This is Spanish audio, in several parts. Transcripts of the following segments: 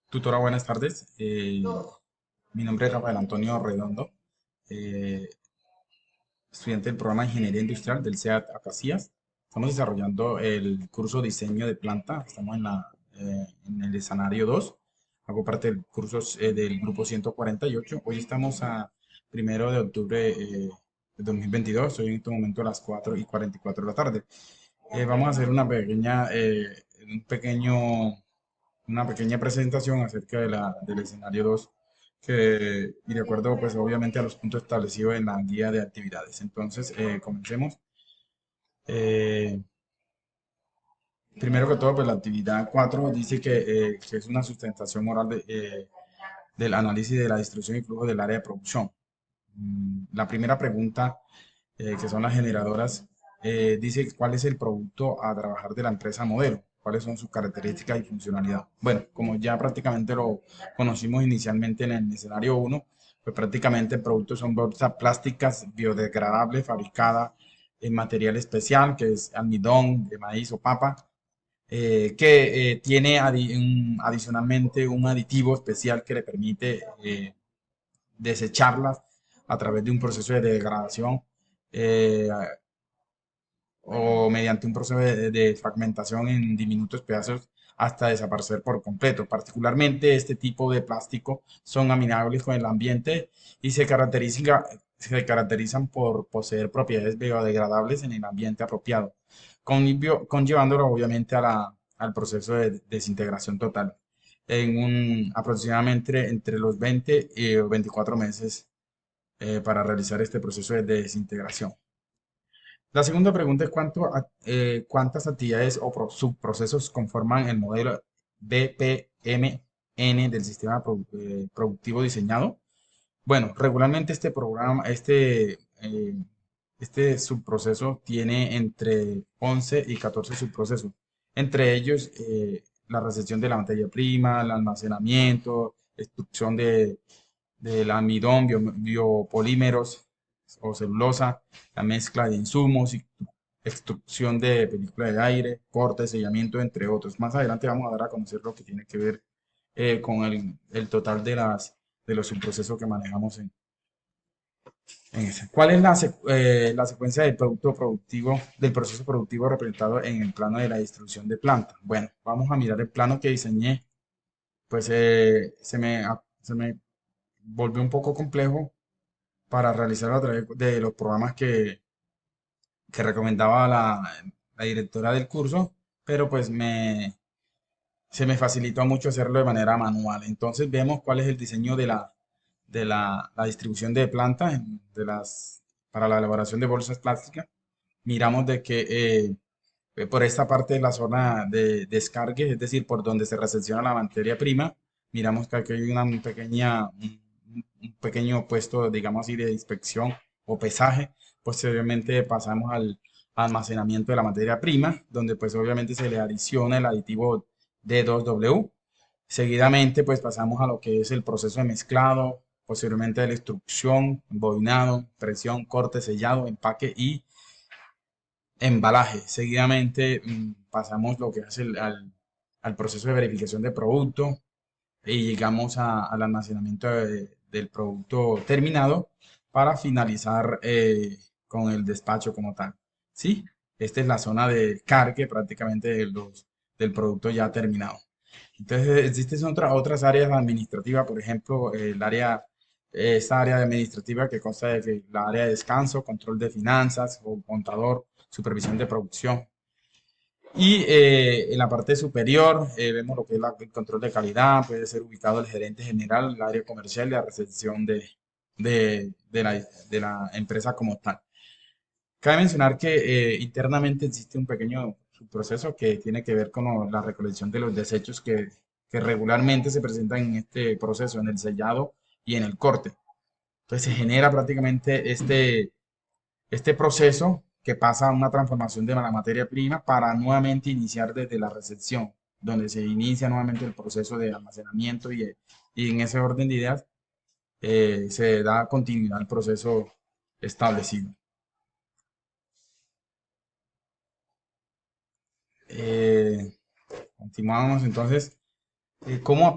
Tutora, buenas tardes. Mi nombre es Rafael Antonio Redondo, eh, estudiante del programa de Ingeniería Industrial del CEAT Acasías. Estamos desarrollando el curso Diseño de Planta. Estamos en el escenario 2. Hago parte del curso del grupo 148. Hoy estamos a 1 de octubre de 2022. Soy en este momento a las 4:44 de la tarde. Vamos a hacer un pequeño una pequeña presentación acerca del escenario 2 y de acuerdo pues obviamente a los puntos establecidos en la guía de actividades. Entonces, comencemos. Eh, Primero que todo, pues la actividad 4 dice que es una sustentación oral del análisis de la distribución y flujo del área de producción. La primera pregunta, que son las generadoras, dice cuál es el producto a trabajar de la empresa modelo, cuáles son sus características y funcionalidad. Bueno, como ya prácticamente lo conocimos inicialmente en el escenario uno, pues prácticamente el producto son bolsas plásticas biodegradables fabricadas en material especial, que es almidón de maíz o papa, que tiene adicionalmente un aditivo especial que le permite desecharlas a través de un proceso de degradación, eh, o mediante un proceso de fragmentación en diminutos pedazos hasta desaparecer por completo. Particularmente este tipo de plástico son amigables con el ambiente y se caracterizan por poseer propiedades biodegradables en el ambiente apropiado, conllevándolo obviamente al proceso de desintegración total en aproximadamente entre los 20 y 24 meses, para realizar este proceso de desintegración. La segunda pregunta es cuántas actividades o subprocesos conforman el modelo BPMN del sistema productivo diseñado. Bueno, regularmente este subproceso tiene entre 11 y 14 subprocesos. Entre ellos, la recepción de la materia prima, el almacenamiento, extrusión del almidón, biopolímeros o celulosa, la mezcla de insumos y extrusión de película de aire, corte, sellamiento, entre otros. Más adelante vamos a dar a conocer lo que tiene que ver con el total de los subprocesos que manejamos en ese. ¿Cuál es la secuencia del proceso productivo representado en el plano de la distribución de planta? Bueno, vamos a mirar el plano que diseñé. Pues se me volvió un poco complejo para realizarlo a través de los programas que recomendaba la directora del curso, pero pues se me facilitó mucho hacerlo de manera manual. Entonces vemos cuál es el diseño la distribución de plantas para la elaboración de bolsas plásticas. Miramos de que por esta parte de la zona de descargue, es decir, por donde se recepciona la materia prima, miramos que aquí hay un pequeño puesto, digamos así, de inspección o pesaje. Posteriormente pasamos al almacenamiento de la materia prima, donde pues obviamente se le adiciona el aditivo D2W. Seguidamente pues pasamos a lo que es el proceso de mezclado, posteriormente de la extrusión, embobinado, presión, corte, sellado, empaque y embalaje. Seguidamente pasamos lo que es al proceso de verificación de producto y llegamos al almacenamiento del producto terminado para finalizar con el despacho como tal. ¿Sí? Esta es la zona de cargue prácticamente del producto ya terminado. Entonces, existen otras áreas administrativas, por ejemplo, esta área administrativa que consta de que la área de descanso, control de finanzas o contador, supervisión de producción. Y en la parte superior vemos lo que es el control de calidad, puede ser ubicado el gerente general, el área comercial y la recepción de la empresa como tal. Cabe mencionar que internamente existe un pequeño subproceso que tiene que ver con la recolección de los desechos que regularmente se presentan en este proceso, en el sellado y en el corte. Entonces se genera prácticamente este proceso que pasa a una transformación de la materia prima para nuevamente iniciar desde la recepción, donde se inicia nuevamente el proceso de almacenamiento y en ese orden de ideas se da continuidad al proceso establecido. Eh, Continuamos entonces. ¿Cómo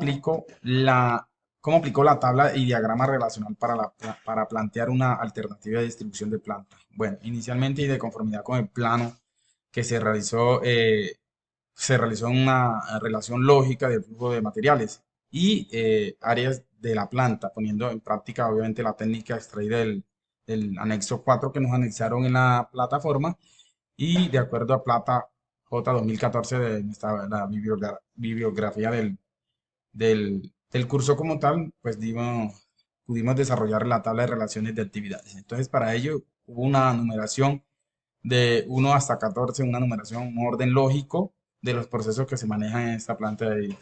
cómo aplicó la tabla y diagrama relacional para, para plantear una alternativa de distribución de planta? Bueno, inicialmente y de conformidad con el plano que se realizó una relación lógica del flujo de materiales y áreas de la planta, poniendo en práctica obviamente la técnica extraída del anexo 4 que nos anexaron en la plataforma y de acuerdo a Plata J 2014 de la bibliografía del curso como tal, pues pudimos desarrollar la tabla de relaciones de actividades. Entonces, para ello hubo una numeración de 1 hasta 14, una numeración, un orden lógico de los procesos que se manejan en esta planta de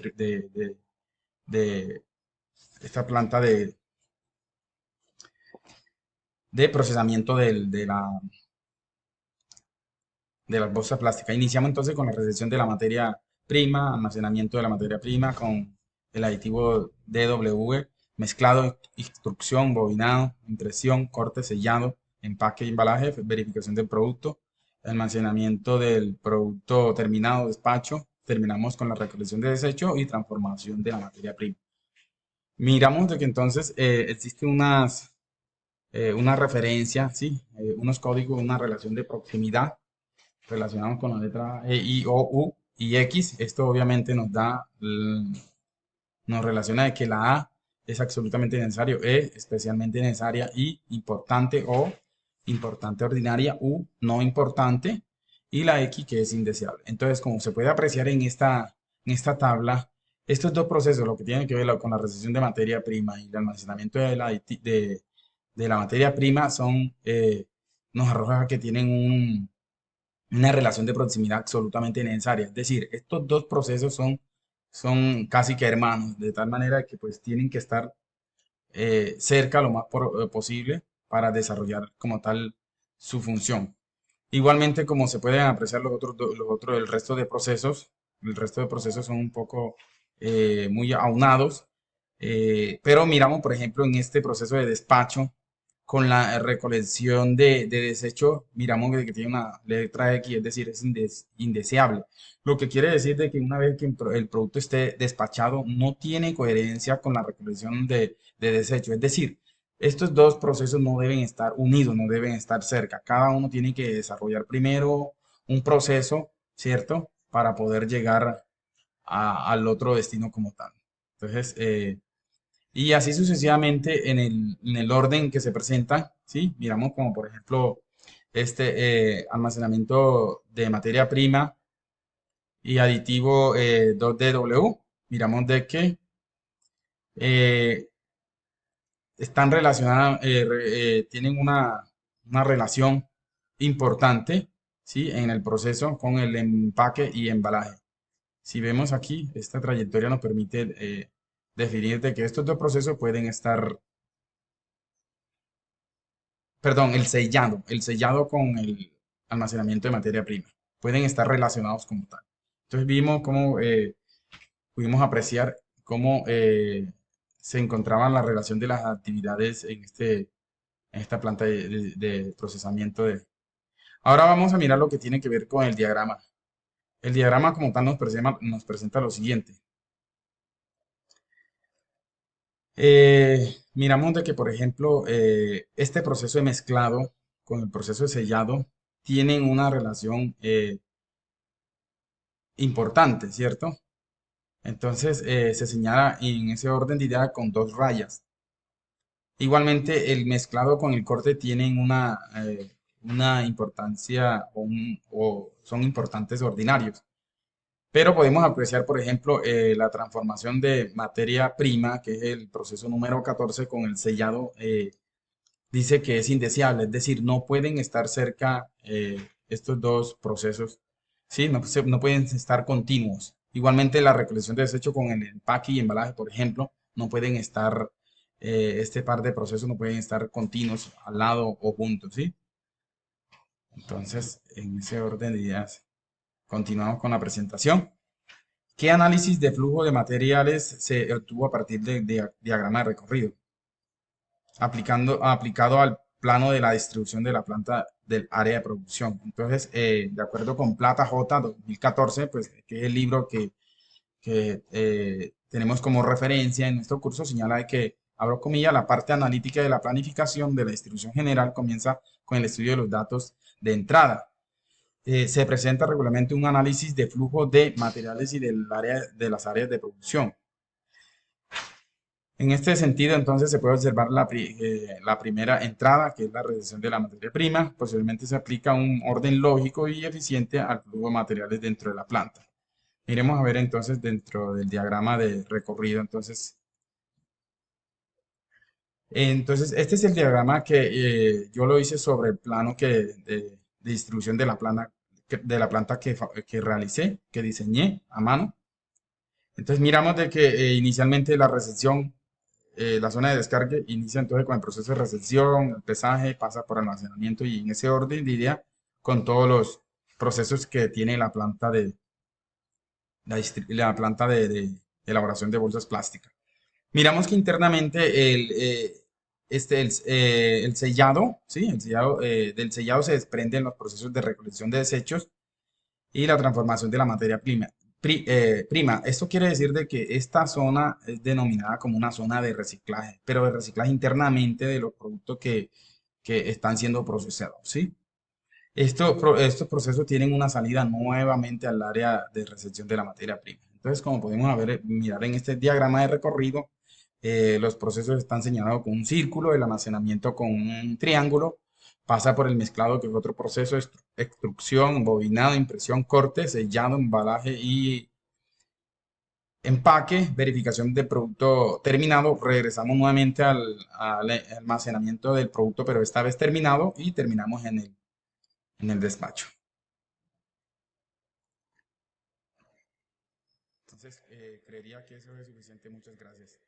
esta planta de procesamiento de las bolsas plásticas. Iniciamos entonces con la recepción de la materia prima, almacenamiento de la materia prima con el aditivo DW, mezclado, instrucción, bobinado, impresión, corte, sellado, empaque y embalaje, verificación del producto, almacenamiento del producto terminado, despacho. Terminamos con la recolección de desecho y transformación de la materia prima. Miramos de que entonces existe una referencia, ¿sí? Unos códigos, una relación de proximidad relacionados con la letra E, I, O, U y X. Esto obviamente nos relaciona de que la A es absolutamente necesario, E especialmente necesaria, I importante, O importante ordinaria, U no importante y la X que es indeseable. Entonces, como se puede apreciar en esta tabla, estos dos procesos, lo que tiene que ver con la recepción de materia prima y el almacenamiento de la materia prima, nos arroja que tienen una relación de proximidad absolutamente necesaria. Es decir, estos dos procesos son casi que hermanos, de tal manera que pues tienen que estar cerca lo más posible para desarrollar como tal su función. Igualmente, como se pueden apreciar el resto de procesos son un poco muy aunados, pero miramos, por ejemplo, en este proceso de despacho, con la recolección de desecho, miramos que tiene una letra X, es decir, es indeseable. Lo que quiere decir de que una vez que el producto esté despachado, no tiene coherencia con la recolección de desecho. Es decir, estos dos procesos no deben estar unidos, no deben estar cerca. Cada uno tiene que desarrollar primero un proceso, ¿cierto? Para poder llegar al otro destino como tal. Entonces, y así sucesivamente en el orden que se presenta, ¿sí? Miramos como por ejemplo este almacenamiento de materia prima y aditivo 2DW. Miramos de que eh, están relacionadas, tienen una relación importante, ¿sí? En el proceso con el empaque y embalaje. Si vemos aquí, esta trayectoria nos permite definir de que estos dos procesos pueden estar, perdón, el sellado con el almacenamiento de materia prima, pueden estar relacionados como tal. Entonces vimos cómo pudimos apreciar cómo se encontraba la relación de las actividades en esta planta de procesamiento de. Ahora vamos a mirar lo que tiene que ver con el diagrama. El diagrama como tal nos presenta lo siguiente. Miramos de que, por ejemplo, este proceso de mezclado con el proceso de sellado tienen una relación importante, ¿cierto? Entonces se señala en ese orden de idea con dos rayas. Igualmente, el mezclado con el corte tienen una importancia o son importantes ordinarios. Pero podemos apreciar, por ejemplo, la transformación de materia prima, que es el proceso número 14 con el sellado, dice que es indeseable, es decir, no pueden estar cerca estos dos procesos, ¿sí? No pueden estar continuos. Igualmente, la recolección de desecho con el empaque y embalaje, por ejemplo, no pueden estar, este par de procesos no pueden estar continuos al lado o juntos, ¿sí? Entonces, en ese orden de ideas, continuamos con la presentación. ¿Qué análisis de flujo de materiales se obtuvo a partir del diagrama de recorrido? Aplicado al plano de la distribución de la planta del área de producción. Entonces, de acuerdo con Plata J 2014, pues, que es el libro que que tenemos como referencia en nuestro curso señala de que, abro comillas, la parte analítica de la planificación de la distribución general comienza con el estudio de los datos de entrada. Se presenta regularmente un análisis de flujo de materiales y del área, de las áreas de producción. En este sentido, entonces, se puede observar la primera entrada, que es la recepción de la materia prima. Posteriormente se aplica un orden lógico y eficiente al flujo de materiales dentro de la planta. Miremos a ver entonces dentro del diagrama de recorrido. Entonces este es el diagrama que yo lo hice sobre el plano de distribución de la planta, de la planta que realicé, que diseñé a mano. Entonces miramos de que inicialmente la recepción, la zona de descargue inicia entonces con el proceso de recepción, el pesaje, pasa por almacenamiento y en ese orden diría con todos los procesos que tiene la planta la planta de elaboración de bolsas plásticas. Miramos que internamente el sellado, ¿sí? El sellado, del sellado se desprenden los procesos de recolección de desechos y la transformación de la materia prima. Esto quiere decir de que esta zona es denominada como una zona de reciclaje, pero de reciclaje internamente de los productos que están siendo procesados, ¿sí? Estos procesos tienen una salida nuevamente al área de recepción de la materia prima. Entonces, como podemos mirar en este diagrama de recorrido, los procesos están señalados con un círculo, el almacenamiento con un triángulo, pasa por el mezclado, que es otro proceso, extrusión, bobinado, impresión, corte, sellado, embalaje y empaque, verificación de producto terminado. Regresamos nuevamente al almacenamiento del producto, pero esta vez terminado y terminamos en el despacho. Entonces, creería que eso es suficiente. Muchas gracias.